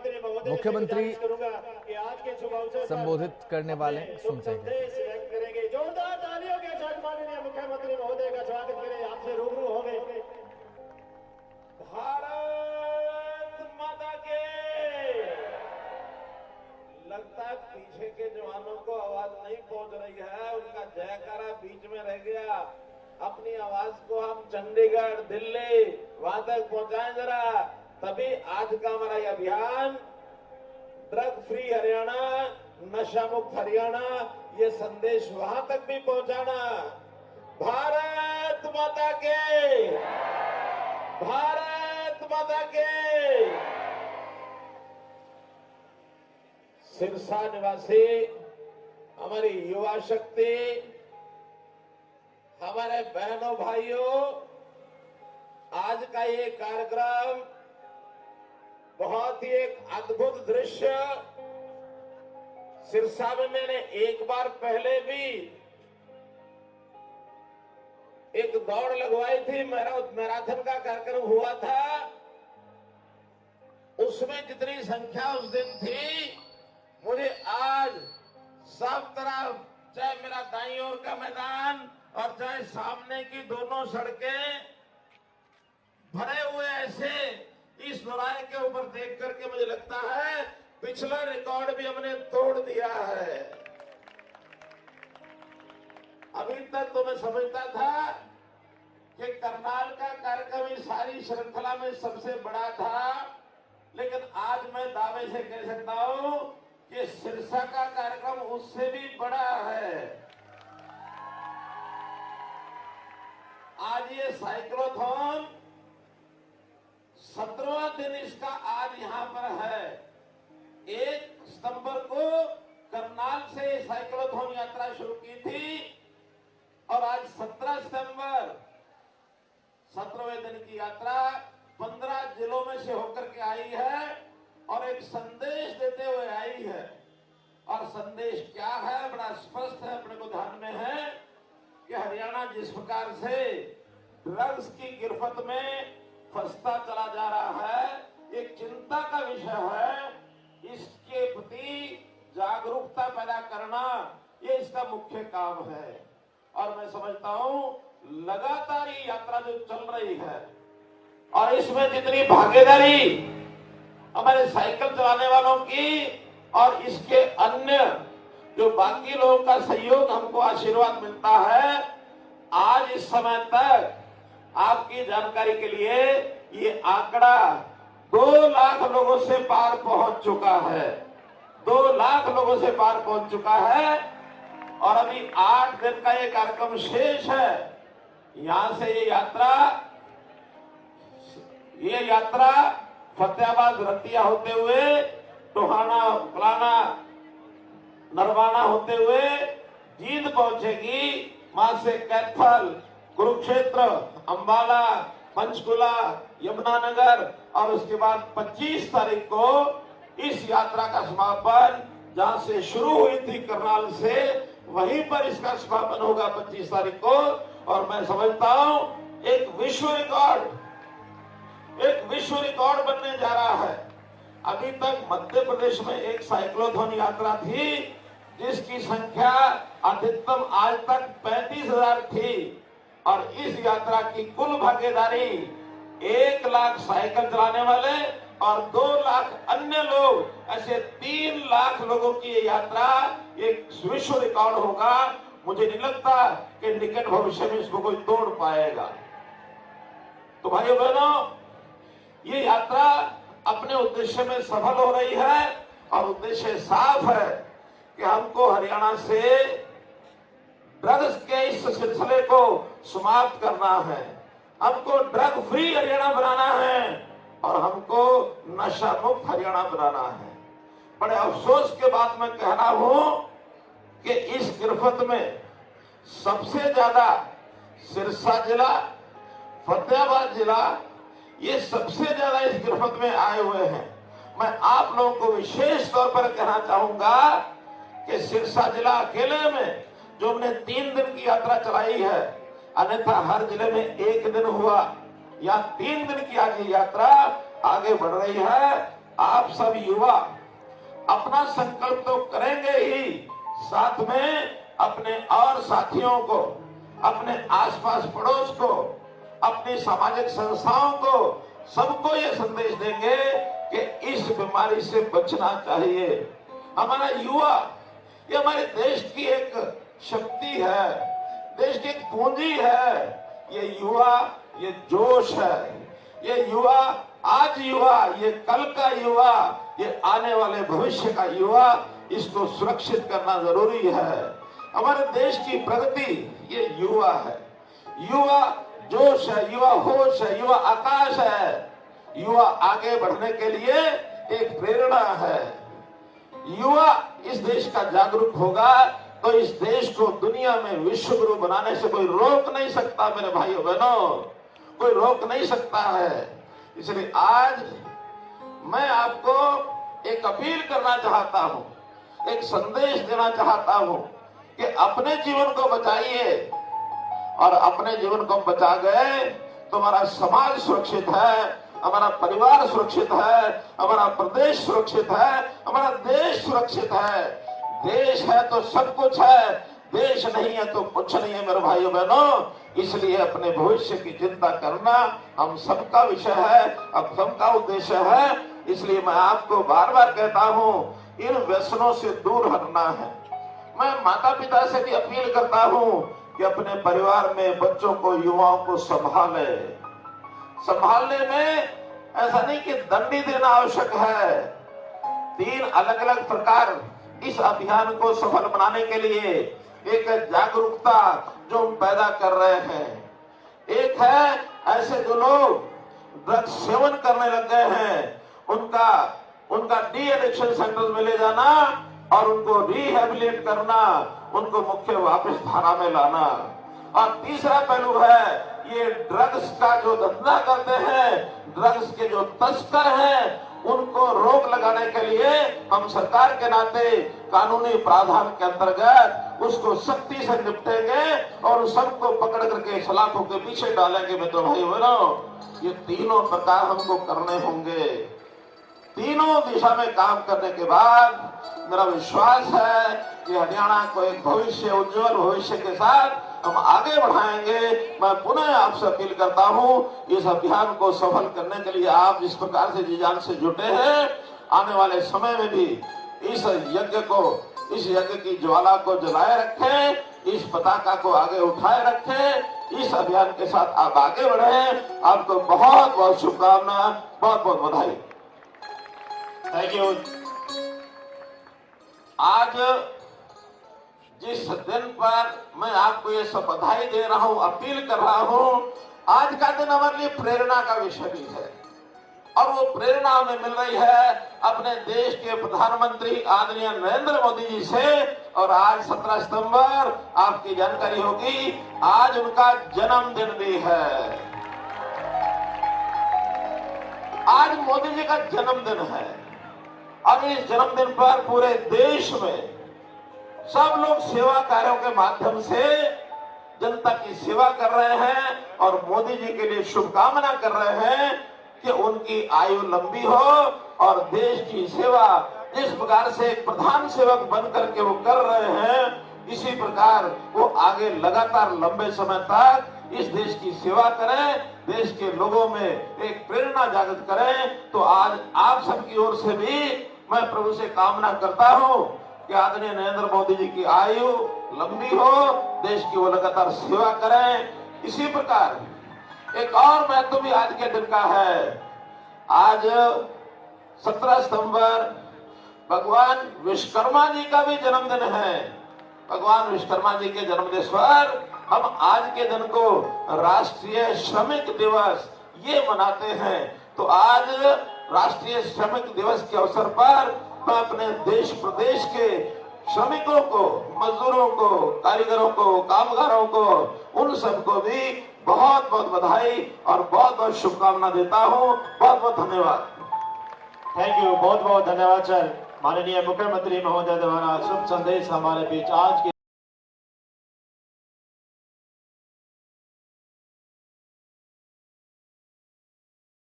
मुख्यमंत्री संबोधित करने वाले सुनते हैं। जोरदार तालियों के साथ माननीय मुख्यमंत्री महोदय का स्वागत करें। आपसे रूबरू हो गए। भारत माता के। लगता है पीछे के जवानों को आवाज नहीं पहुंच रही है, उनका जयकारा बीच में रह गया। अपनी आवाज को हम चंडीगढ़, दिल्ली वहां तक पहुंचाएं जरा, तभी आज का हमारा ये अभियान ड्रग फ्री हरियाणा, नशा मुक्त हरियाणा, ये संदेश वहां तक भी पहुंचाना। भारत माता के, भारत माता के। सिरसा निवासी हमारी युवा शक्ति, हमारे बहनों भाइयों, आज का ये कार्यक्रम बहुत ही एक अद्भुत दृश्य। सिरसा में मैंने एक बार पहले भी एक दौड़ लगवाई थी, मैराथन का कार्यक्रम हुआ था। उसमें जितनी संख्या उस दिन थी, मुझे आज सब तरफ, चाहे मेरा दाईं ओर का मैदान और चाहे सामने की दोनों सड़कें भरे हुए, ऐसे इस चौराहे के ऊपर देख करके मुझे लगता है पिछला रिकॉर्ड भी हमने तोड़ दिया है। अभी तक तो मैं समझता था कि करनाल का कार्यक्रम इस सारी श्रृंखला में सबसे बड़ा था, लेकिन आज मैं दावे से कह सकता हूं कि सिरसा का कार्यक्रम उससे भी बड़ा है। आज ये साइक्लोथॉन 17वां दिन इसका आज यहां पर है। 1 सितंबर को करनाल से साइक्लोथॉन यात्रा शुरू की थी और आज 17 सितंबर 17वें दिन की यात्रा 15 जिलों में से होकर के आई है और एक संदेश देते हुए आई है। और संदेश क्या है? बड़ा स्पष्ट है, अपने को ध्यान में है कि हरियाणा जिस प्रकार से ड्रग्स की गिरफ्त में फंसता चला जा रहा है, एक चिंता का विषय है। इसके प्रति जागरूकता पैदा करना, ये इसका मुख्य काम है। और मैं समझता हूं लगातार ये यात्रा जो चल रही है और इसमें जितनी भागीदारी हमारे साइकिल चलाने वालों की और इसके अन्य जो बाकी लोगों का सहयोग हमको आशीर्वाद मिलता है, आज इस समय तक आपकी जानकारी के लिए ये आंकड़ा 2 लाख लोगों से पार पहुंच चुका है। 2 लाख लोगों से पार पहुंच चुका है और अभी 8 दिन का ये कार्यक्रम शेष है। यहां से ये यात्रा फतेहाबाद, रतिया होते हुए टोहाना, उकलाना, नरवाना होते हुए जींद पहुंचेगी। वहां से कैथल, कुरुक्षेत्र, अंबाला, पंचकुला, यमुनानगर और उसके बाद 25 तारीख को इस यात्रा का समापन जहां से शुरू हुई थी करनाल से, वहीं पर इसका समापन होगा 25 तारीख को। और मैं समझता हूं एक विश्व रिकॉर्ड बनने जा रहा है। अभी तक मध्य प्रदेश में एक साइक्लोथॉन यात्रा थी जिसकी संख्या अधिकतम आज तक 35,000 थी और इस यात्रा की कुल भागीदारी 1 लाख साइकिल चलाने वाले और 2 लाख अन्य लोग, ऐसे 3 लाख लोगों की ये यात्रा एक विश्व रिकॉर्ड होगा। मुझे नहीं लगता कि निकट भविष्य में इसको कोई तोड़ पाएगा। तो भाइयों बहनों, ये यात्रा अपने उद्देश्य में सफल हो रही है और उद्देश्य साफ है कि हमको हरियाणा से ड्रग्स के इस सिलसिले को समाप्त करना है, हमको ड्रग फ्री हरियाणा बनाना है और हमको नशा मुक्त हरियाणा बनाना है। बड़े अफसोस के बाद मैं कह रहा हूं कि इस गिरफ्त में सबसे ज्यादा सिरसा जिला, फतेहाबाद जिला, ये सबसे ज्यादा इस गिरफ्त में आए हुए हैं। मैं आप लोगों को विशेष तौर पर कहना चाहूंगा कि सिरसा जिला अकेले में जो हमने 3 दिन की यात्रा चलाई है, अन्यथा हर जिले में 1 दिन हुआ, या 3 दिन की आज ये यात्रा आगे बढ़ रही है। आप सब युवा अपना संकल्प तो करेंगे ही, साथ में अपने और साथियों को, अपने आसपास पड़ोस को, अपनी सामाजिक संस्थाओं को, सबको ये संदेश देंगे कि इस बीमारी से बचना चाहिए। हमारा युवा ये हमारे देश की एक शक्ति है, देश की एक पूंजी है। ये युवा, ये जोश है, ये युवा आज युवा, ये कल का युवा, ये आने वाले भविष्य का युवा, इसको सुरक्षित करना जरूरी है। हमारे देश की प्रगति ये युवा है। युवा जोश है, युवा होश है, युवा आकाश है। युवा आगे बढ़ने के लिए एक प्रेरणा है। युवा इस देश का जागरूक होगा तो इस देश को दुनिया में विश्व गुरु बनाने से कोई रोक नहीं सकता। मेरे भाइयों बहनों, कोई रोक नहीं सकता है। इसलिए आज मैं आपको एक अपील करना चाहता हूं, एक संदेश देना चाहता हूं कि अपने जीवन को बचाइए, और अपने जीवन को बचा गए तो हमारा समाज सुरक्षित है, हमारा परिवार सुरक्षित है, हमारा प्रदेश सुरक्षित है, हमारा देश सुरक्षित है। देश है तो सब कुछ है, देश नहीं है तो कुछ नहीं है। मेरे भाइयों बहनों, इसलिए अपने भविष्य की चिंता करना हम सबका विषय है, अब सबका उद्देश्य है। इसलिए मैं आपको बार बार कहता हूं, इन व्यसनों से दूर हटना है। मैं माता पिता से भी अपील करता हूं कि अपने परिवार में बच्चों को, युवाओं को संभाले। संभालने में ऐसा नहीं कि दंडी देना आवश्यक है। 3 अलग अलग प्रकार इस अभियान को सफल बनाने के लिए एक जागरूकता जो हम पैदा कर रहे हैं। एक है ऐसे जो लोग ड्रग्स सेवन करने लग गए हैं, उनका डी एडिक्शन सेंटर में ले जाना और उनको रिहेबिलिट करना, उनको मुख्य वापस धारा में लाना। और तीसरा पहलू है ये ड्रग्स का जो धंधा करते हैं, ड्रग्स के जो तस्कर हैं, उनको रोक लगाने के लिए हम सरकार के नाते कानूनी प्रावधान के अंतर्गत उसको सख्ती से निपटेंगे और सबको पकड़ करके सलाखों के पीछे डालेंगे। मित्रों भाई बहनों, ये तीनों प्रकार हमको करने होंगे। तीनों दिशा में काम करने के बाद मेरा विश्वास है कि हरियाणा को एक भविष्य, उज्जवल भविष्य के साथ हम आगे बढ़ाएंगे। मैं पुनः आपसे अपील करता हूं, इस अभियान को सफल करने के लिए आप जिस प्रकार से जी जान से जुटे हैं, आने वाले समय में भी इस यज्ञ की ज्वाला को जलाए रखें, इस पताका को आगे उठाए रखें, इस अभियान के साथ आप आगे बढ़े। आपको बहुत बहुत शुभकामना, बहुत बहुत बधाई। Thank you. आज जिस दिन पर मैं आपको ये सब बधाई दे रहा हूं, अपील कर रहा हूं, आज का दिन हमारे लिए प्रेरणा का विषय भी है। और वो प्रेरणा हमें मिल रही है अपने देश के प्रधानमंत्री आदरणीय नरेंद्र मोदी जी से। और आज 17 सितंबर आपकी जानकारी होगी, आज उनका जन्मदिन भी है। आज मोदी जी का जन्मदिन है और इस जन्मदिन पर पूरे देश में सब लोग सेवा कार्यों के माध्यम से जनता की सेवा कर रहे हैं और मोदी जी के लिए शुभकामना कर रहे हैं कि उनकी आयु लंबी हो और देश की सेवा जिस प्रकार से एक प्रधान सेवक बनकर के वो कर रहे हैं, इसी प्रकार वो आगे लगातार लंबे समय तक इस देश की सेवा करें, देश के लोगों में एक प्रेरणा जागृत करें। तो आज आप सबकी ओर से भी मैं प्रभु से कामना करता हूं कि आदरणीय नरेंद्र मोदी जी की आयु लंबी हो, देश की वो लगातार सेवा करें। इसी प्रकार एक और महत्व भी आज के दिन का है। आज 17 सितंबर भगवान विश्वकर्मा जी का भी जन्मदिन है। भगवान विश्वकर्मा जी के जन्मदिन पर हम आज के दिन को राष्ट्रीय श्रमिक दिवस ये मनाते हैं। तो आज राष्ट्रीय श्रमिक दिवस के अवसर पर मैं अपने देश प्रदेश के श्रमिकों को, मजदूरों को, कारीगरों को, कामगारों को, उन सबको भी बहुत बहुत बधाई और बहुत बहुत शुभकामना देता हूं। बहुत बहुत धन्यवाद। थैंक यू, बहुत बहुत धन्यवाद सर। माननीय मुख्यमंत्री महोदय द्वारा शुभ संदेश हमारे बीच आज के